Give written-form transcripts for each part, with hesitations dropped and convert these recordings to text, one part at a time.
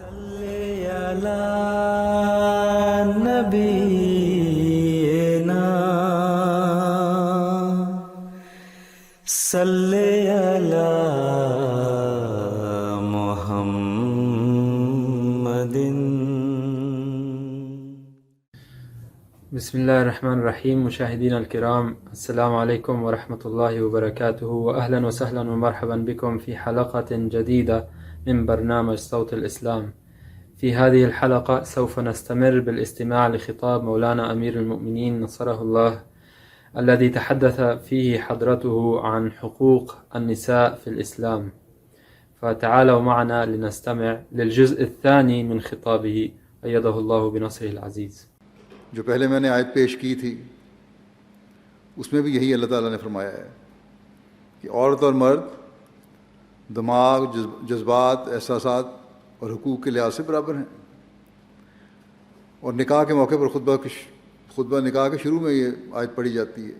صلی علی نبینا صلی علی محمد. بسم الله الرحمن الرحيم. مشاهدينا الكرام، السلام عليكم ورحمة الله وبركاته، وأهلا وسهلا ومرحبا بكم في حلقة جديدة من برنامج صوت الإسلام. في هذه الحلقة سوف نستمر بالاستماع لخطاب مولانا أمير المؤمنين نصره الله، الذي تحدث فيه حضرته عن حقوق النساء في الإسلام. فتعالوا معنا لنستمع للجزء الثاني من خطابه أيده الله بنصره العزيز. جو پہلے میں نے آیت پیش کی تھی اس میں بھی یہی اللہ تعالیٰ نے فرمایا ہے کہ عورت اور مرد دماغ، جذبات، احساسات اور حقوق کے لحاظ سے برابر ہیں. اور نکاح کے موقع پر خطبہ نکاح کے شروع میں یہ آیت پڑھی جاتی ہے،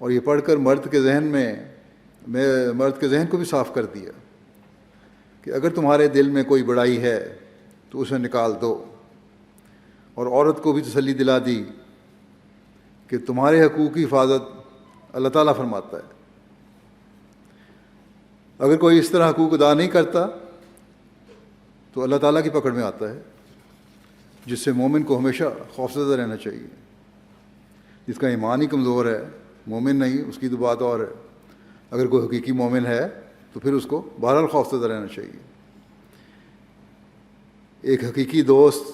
اور یہ پڑھ کر مرد کے ذہن کو بھی صاف کر دیا کہ اگر تمہارے دل میں کوئی بڑائی ہے تو اسے نکال دو، اور عورت کو بھی تسلی دلا دی کہ تمہارے حقوق کی حفاظت اللہ تعالیٰ فرماتا ہے. اگر کوئی اس طرح حقوق ادا نہیں کرتا تو اللہ تعالیٰ کی پکڑ میں آتا ہے، جس سے مومن کو ہمیشہ خوفزدہ رہنا چاہیے. جس کا ایمان ہی کمزور ہے، مومن نہیں، اس کی تو بات اور ہے. اگر کوئی حقیقی مومن ہے تو پھر اس کو بہرحال خوفزدہ رہنا چاہیے. ایک حقیقی دوست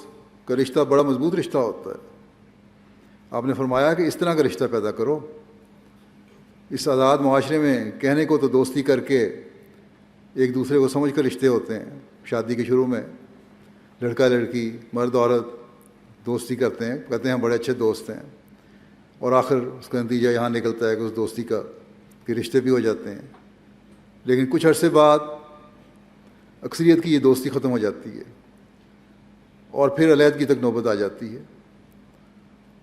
کا رشتہ بڑا مضبوط رشتہ ہوتا ہے. آپ نے فرمایا کہ اس طرح کا رشتہ پیدا کرو. اس آزاد معاشرے میں کہنے کو تو دوستی کر کے ایک دوسرے کو سمجھ کر رشتے ہوتے ہیں. شادی کے شروع میں لڑکا لڑکی، مرد عورت دوستی کرتے ہیں، کہتے ہیں ہم بڑے اچھے دوست ہیں، اور آخر اس کا نتیجہ یہاں نکلتا ہے کہ اس دوستی کا کہ رشتے بھی ہو جاتے ہیں. لیکن کچھ عرصے بعد اکثریت کی یہ دوستی ختم ہو جاتی ہے اور پھر علیحدگی تک نوبت آ جاتی ہے.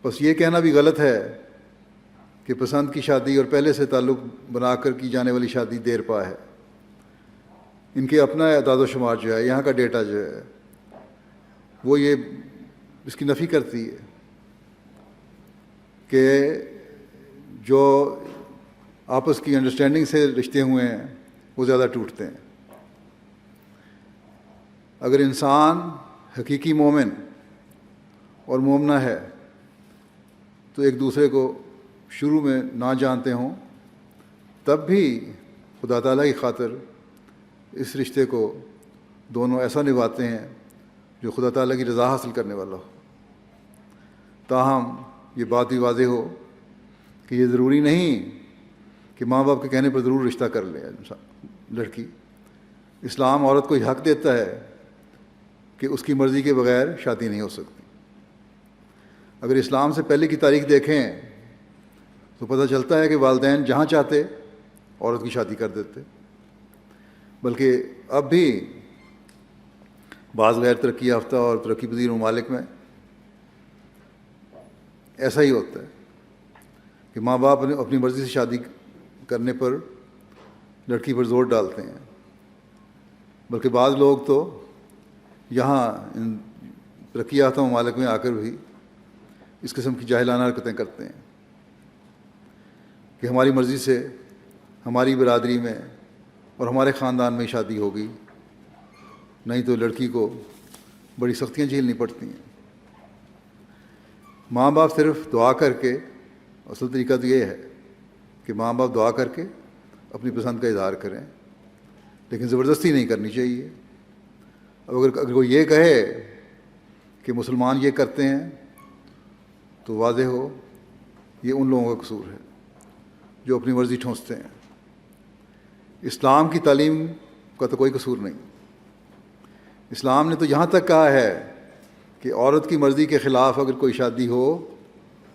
بس یہ کہنا بھی غلط ہے کہ پسند کی شادی اور پہلے سے تعلق بنا کر کی جانے والی شادی دیر پا ہے. ان کے اپنا اعداد و شمار جو ہے، یہاں کا ڈیٹا جو ہے، وہ یہ اس کی نفی کرتی ہے کہ جو آپس کی انڈرسٹینڈنگ سے رشتے ہوئے ہیں وہ زیادہ ٹوٹتے ہیں. اگر انسان حقیقی مومن اور مومنہ ہے تو ایک دوسرے کو شروع میں نہ جانتے ہوں تب بھی خدا تعالیٰ کی خاطر اس رشتے کو دونوں ایسا نبھاتے ہیں جو خدا تعالیٰ کی رضا حاصل کرنے والا ہو. تاہم یہ بات بھی واضح ہو کہ یہ ضروری نہیں کہ ماں باپ کے کہنے پر ضرور رشتہ کر لے لڑکی. اسلام عورت کو یہ حق دیتا ہے کہ اس کی مرضی کے بغیر شادی نہیں ہو سکتی. اگر اسلام سے پہلے کی تاریخ دیکھیں تو پتہ چلتا ہے کہ والدین جہاں چاہتے عورت کی شادی کر دیتے، بلکہ اب بھی بعض غیر ترقی یافتہ اور ترقی پذیر ممالک میں ایسا ہی ہوتا ہے کہ ماں باپ اپنی مرضی سے شادی کرنے پر لڑکی پر زور ڈالتے ہیں، بلکہ بعض لوگ تو یہاں ان ترقی یافتہ ممالک میں آ کر بھی اس قسم کی جاہلانہ حرکتیں کرتے ہیں کہ ہماری مرضی سے ہماری برادری میں اور ہمارے خاندان میں شادی ہوگی، نہیں تو لڑکی کو بڑی سختیاں جھیلنی پڑتی ہیں. ماں باپ صرف دعا کر کے، اصل طریقہ تو یہ ہے کہ ماں باپ دعا کر کے اپنی پسند کا اظہار کریں، لیکن زبردستی نہیں کرنی چاہیے. اگر کوئی یہ کہے کہ مسلمان یہ کرتے ہیں تو واضح ہو یہ ان لوگوں کا قصور ہے جو اپنی مرضی ٹھونستے ہیں. اسلام کی تعلیم کا تو کوئی قصور نہیں. اسلام نے تو یہاں تک کہا ہے کہ عورت کی مرضی کے خلاف اگر کوئی شادی ہو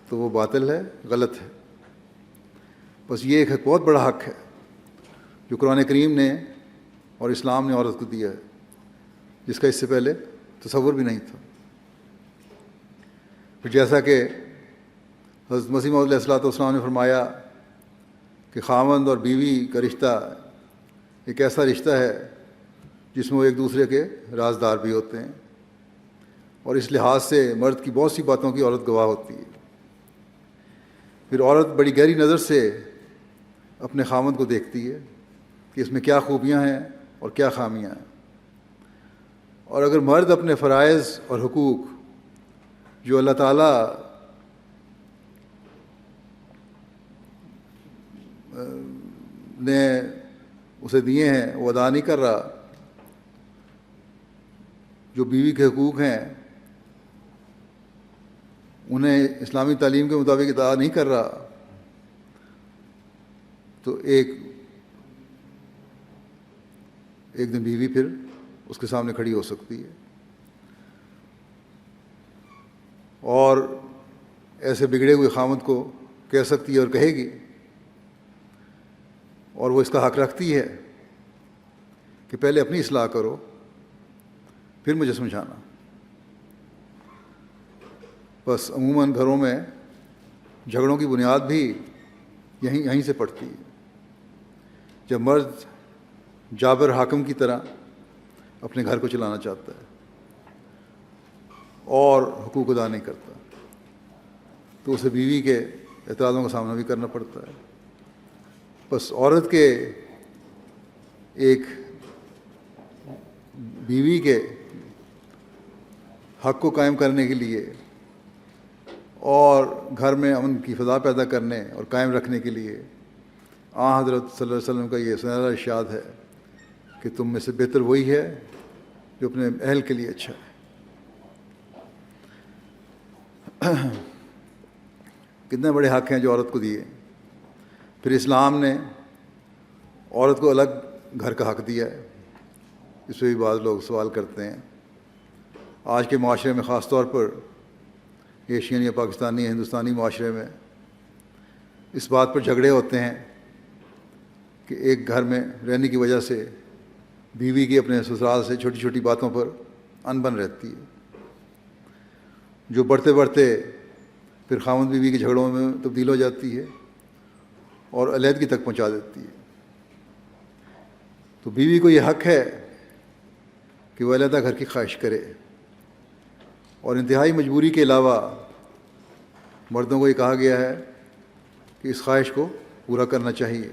تو وہ باطل ہے، غلط ہے. بس یہ ایک بہت بڑا حق ہے جو قرآن کریم نے اور اسلام نے عورت کو دیا ہے، جس کا اس سے پہلے تصور بھی نہیں تھا. پھر جیسا کہ حضرت مسیح موعود علیہ السلام نے فرمایا کہ خاوند اور بیوی کا رشتہ ایک ایسا رشتہ ہے جس میں وہ ایک دوسرے کے رازدار بھی ہوتے ہیں، اور اس لحاظ سے مرد کی بہت سی باتوں کی عورت گواہ ہوتی ہے۔ پھر عورت بڑی گہری نظر سے اپنے خاوند کو دیکھتی ہے کہ اس میں کیا خوبیاں ہیں اور کیا خامیاں ہیں، اور اگر مرد اپنے فرائض اور حقوق جو اللہ تعالیٰ نے اسے دیے ہیں وہ ادا نہیں کر رہا، جو بیوی کے حقوق ہیں انہیں اسلامی تعلیم کے مطابق ادا نہیں کر رہا، تو ایک دن بیوی پھر اس کے سامنے کھڑی ہو سکتی ہے، اور ایسے بگڑے ہوئے خاوند کو کہہ سکتی ہے اور کہے گی، اور وہ اس کا حق رکھتی ہے کہ پہلے اپنی اصلاح کرو پھر مجھے سمجھانا۔ بس عموماً گھروں میں جھگڑوں کی بنیاد بھی یہیں سے پڑتی ہے، جب مرد جابر حاکم کی طرح اپنے گھر کو چلانا چاہتا ہے اور حقوق ادا نہیں کرتا، تو اسے بیوی کے اعتراضوں کا سامنا بھی کرنا پڑتا ہے۔ بس عورت کے ایک بیوی کے حق کو قائم کرنے کے لیے اور گھر میں امن کی فضا پیدا کرنے اور قائم رکھنے کے لیے حضرت صلی اللہ علیہ وسلم کا یہ سنہرا ارشاد ہے کہ تم میں سے بہتر وہی ہے جو اپنے اہل کے لیے اچھا ہے۔ کتنے بڑے حق ہیں جو عورت کو دیے۔ پھر اسلام نے عورت کو الگ گھر کا حق دیا ہے، اس پہ بھی بعض لوگ سوال کرتے ہیں۔ آج کے معاشرے میں خاص طور پر ایشین یا پاکستانی یا ہندوستانی معاشرے میں اس بات پر جھگڑے ہوتے ہیں کہ ایک گھر میں رہنے کی وجہ سے بیوی کی اپنے سسرال سے چھوٹی چھوٹی باتوں پر انبن رہتی ہے، جو بڑھتے بڑھتے پھر خاوند بیوی کے جھگڑوں میں تبدیل ہو جاتی ہے اور علیحدگی تک پہنچا دیتی ہے۔ تو بیوی کو یہ حق ہے کہ وہ علیحدہ گھر کی خواہش کرے، اور انتہائی مجبوری کے علاوہ مردوں کو یہ کہا گیا ہے کہ اس خواہش کو پورا کرنا چاہیے۔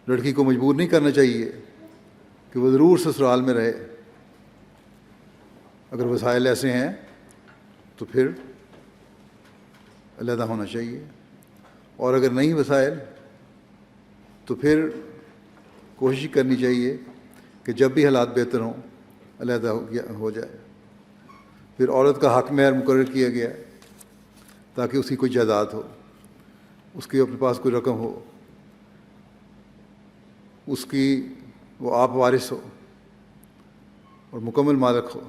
لڑکی کو مجبور نہیں کرنا چاہیے کہ وہ ضرور سسرال میں رہے، اگر وسائل ایسے ہیں تو پھر علیحدہ ہونا چاہیے، اور اگر نہیں وسائل تو پھر کوشش کرنی چاہیے کہ جب بھی حالات بہتر ہوں علیحدہ ہو جائے۔ پھر عورت کا حق مہر مقرر کیا گیا ہے تاکہ اس کی کوئی جائیداد ہو، اس کے اپنے پاس کوئی رقم ہو، اس کی وہ آپ وارث ہو اور مکمل مالک ہو۔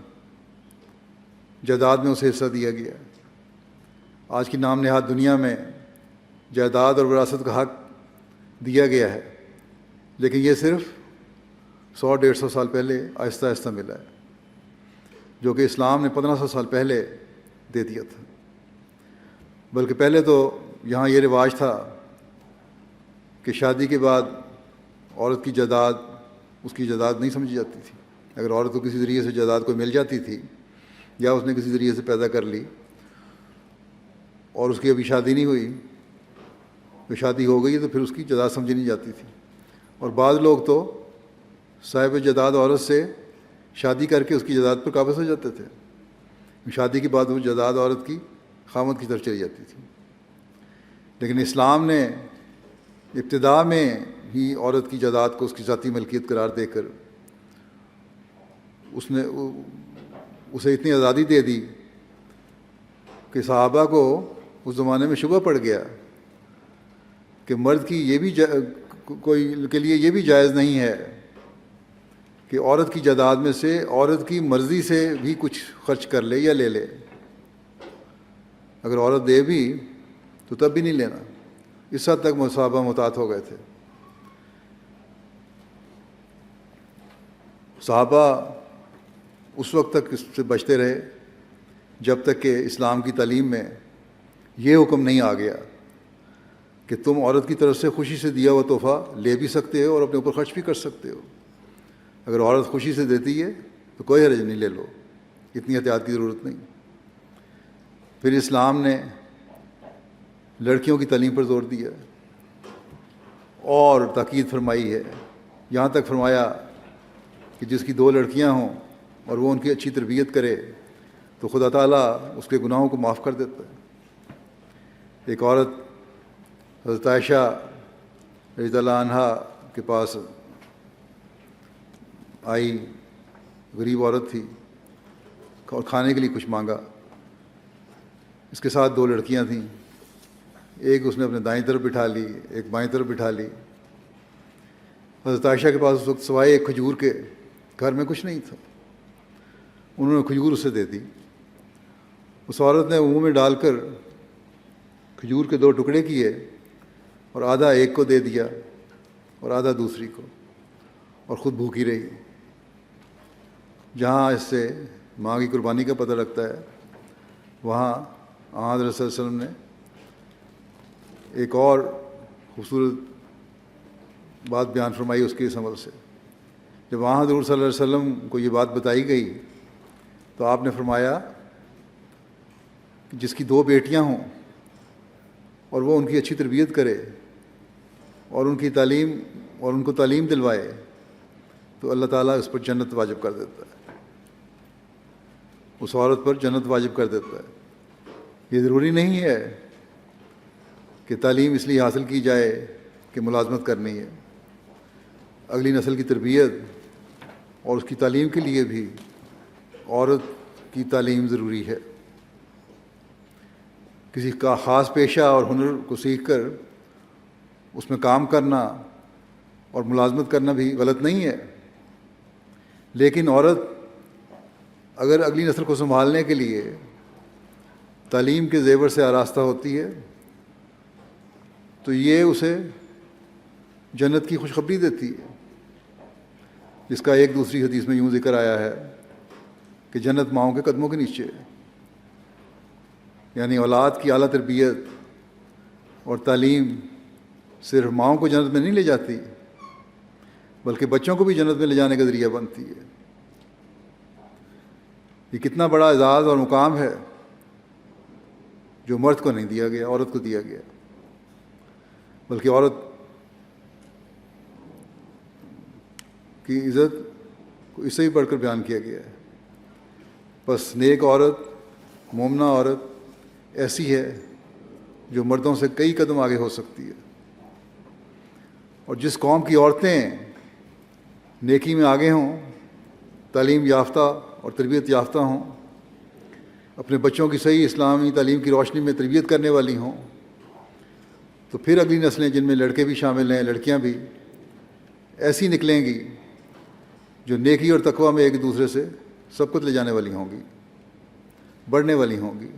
جائیداد میں اسے حصہ دیا گیا ہے۔ آج کی نام نہاد دنیا میں جائیداد اور وراثت کا حق دیا گیا ہے، لیکن یہ صرف 100-150 سال پہلے آہستہ آہستہ ملا ہے، جو کہ اسلام نے 1500 سال پہلے دے دیا تھا۔ بلکہ پہلے تو یہاں یہ رواج تھا کہ شادی کے بعد عورت کی جائیداد اس کی جائیداد نہیں سمجھی جاتی تھی۔ اگر عورت کو کسی ذریعے سے جائیداد کوئی مل جاتی تھی یا اس نے کسی ذریعے سے پیدا کر لی اور اس کی ابھی شادی نہیں ہوئی، تو شادی ہو گئی تو پھر اس کی جائیداد سمجھی نہیں جاتی تھی، اور بعض لوگ تو صاحب جائیداد عورت سے شادی کر کے اس کی جائیداد پر قابض ہو جاتے تھے۔ شادی کے بعد وہ جائیداد عورت کی خامد کی طرف چلی جاتی تھی۔ لیکن اسلام نے ابتدا میں ہی عورت کی جائیداد کو اس کی ذاتی ملکیت قرار دے کر اسے اتنی آزادی دے دی کہ صحابہ کو اس زمانے میں شبہ پڑ گیا کہ مرد کی یہ بھی کوئی کے لیے یہ بھی جائز نہیں ہے کہ عورت کی جائیداد میں سے عورت کی مرضی سے بھی کچھ خرچ کر لے یا لے لے۔ اگر عورت دے بھی تو تب بھی نہیں لینا۔ اس حد تک صحابہ محتاط ہو گئے تھے۔ صحابہ اس وقت تک اس سے بچتے رہے جب تک کہ اسلام کی تعلیم میں یہ حکم نہیں آ گیا کہ تم عورت کی طرف سے خوشی سے دیا ہوا تحفہ لے بھی سکتے ہو اور اپنے اوپر خرچ بھی کر سکتے ہو۔ اگر عورت خوشی سے دیتی ہے تو کوئی حرج نہیں، لے لو، اتنی احتیاط کی ضرورت نہیں۔ پھر اسلام نے لڑکیوں کی تعلیم پر زور دیا اور تاکید فرمائی ہے، یہاں تک فرمایا کہ جس کی 2 لڑکیاں ہوں اور وہ ان کی اچھی تربیت کرے تو خدا تعالیٰ اس کے گناہوں کو معاف کر دیتا ہے۔ ایک عورت حضرت عائشہ رضی اللہ عنہا کے پاس آئی، غریب عورت تھی، اور کھانے کے لیے کچھ مانگا۔ اس کے ساتھ 2 لڑکیاں تھیں، ایک اس نے اپنے دائیں طرف بٹھا لی، ایک بائیں طرف بٹھا لی۔ حضرت عائشہ کے پاس اس وقت سوائے ایک کھجور کے گھر میں کچھ نہیں تھا، انہوں نے کھجور اسے دے دی۔ اس عورت نے منہ میں ڈال کر کھجور کے 2 ٹکڑے کیے اور آدھا ایک کو دے دیا اور آدھا دوسری کو، اور خود بھوکی رہی۔ جہاں اس سے ماں کی قربانی کا پتہ لگتا ہے، وہاں حضرت صلی اللہ علیہ وسلم نے ایک اور خوبصورت بات بیان فرمائی اس کے اس عمل سے۔ جب وہاں حضور صلی اللہ علیہ وسلم کو یہ بات بتائی گئی تو آپ نے فرمایا کہ جس کی 2 بیٹیاں ہوں اور وہ ان کی اچھی تربیت کرے اور ان کی تعلیم اور ان کو تعلیم دلوائے تو اللہ تعالیٰ اس پر جنت واجب کر دیتا ہے، اس عورت پر جنت واجب کر دیتا ہے۔ یہ ضروری نہیں ہے کہ تعلیم اس لیے حاصل کی جائے کہ ملازمت کرنی ہے، اگلی نسل کی تربیت اور اس کی تعلیم کے لیے بھی عورت کی تعلیم ضروری ہے۔ کسی کا خاص پیشہ اور ہنر کو سیکھ کر اس میں کام کرنا اور ملازمت کرنا بھی غلط نہیں ہے، لیکن عورت اگر اگلی نسل کو سنبھالنے کے لیے تعلیم کے زیور سے آراستہ ہوتی ہے تو یہ اسے جنت کی خوشخبری دیتی ہے، جس کا ایک دوسری حدیث میں یوں ذکر آیا ہے کہ جنت ماؤں کے قدموں کے نیچے ہے۔ یعنی اولاد کی اعلیٰ تربیت اور تعلیم صرف ماؤں کو جنت میں نہیں لے جاتی بلکہ بچوں کو بھی جنت میں لے جانے کا ذریعہ بنتی ہے۔ یہ کتنا بڑا اعزاز اور مقام ہے جو مرد کو نہیں دیا گیا، عورت کو دیا گیا، بلکہ عورت کی عزت کو اس سے ہی بڑھ کر بیان کیا گیا ہے۔ بس نیک عورت، مومنہ عورت ایسی ہے جو مردوں سے کئی قدم آگے ہو سکتی ہے، اور جس قوم کی عورتیں نیکی میں آگے ہوں، تعلیم یافتہ اور تربیت یافتہ ہوں، اپنے بچوں کی صحیح اسلامی تعلیم کی روشنی میں تربیت کرنے والی ہوں، تو پھر اگلی نسلیں جن میں لڑکے بھی شامل ہیں، لڑکیاں بھی، ایسی نکلیں گی جو نیکی اور تقوی میں ایک دوسرے سے سبقت لے جانے والی ہوں گی، بڑھنے والی ہوں گی۔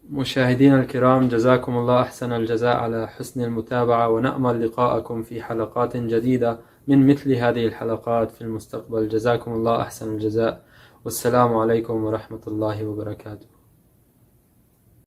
مشاهدينا الكرام، جزاكم الله أحسن الجزاء على حسن المتابعة، ونأمل لقاءكم في حلقات جديدة من مثل هذه الحلقات في المستقبل. جزاكم الله أحسن الجزاء، والسلام عليكم ورحمة الله وبركاته.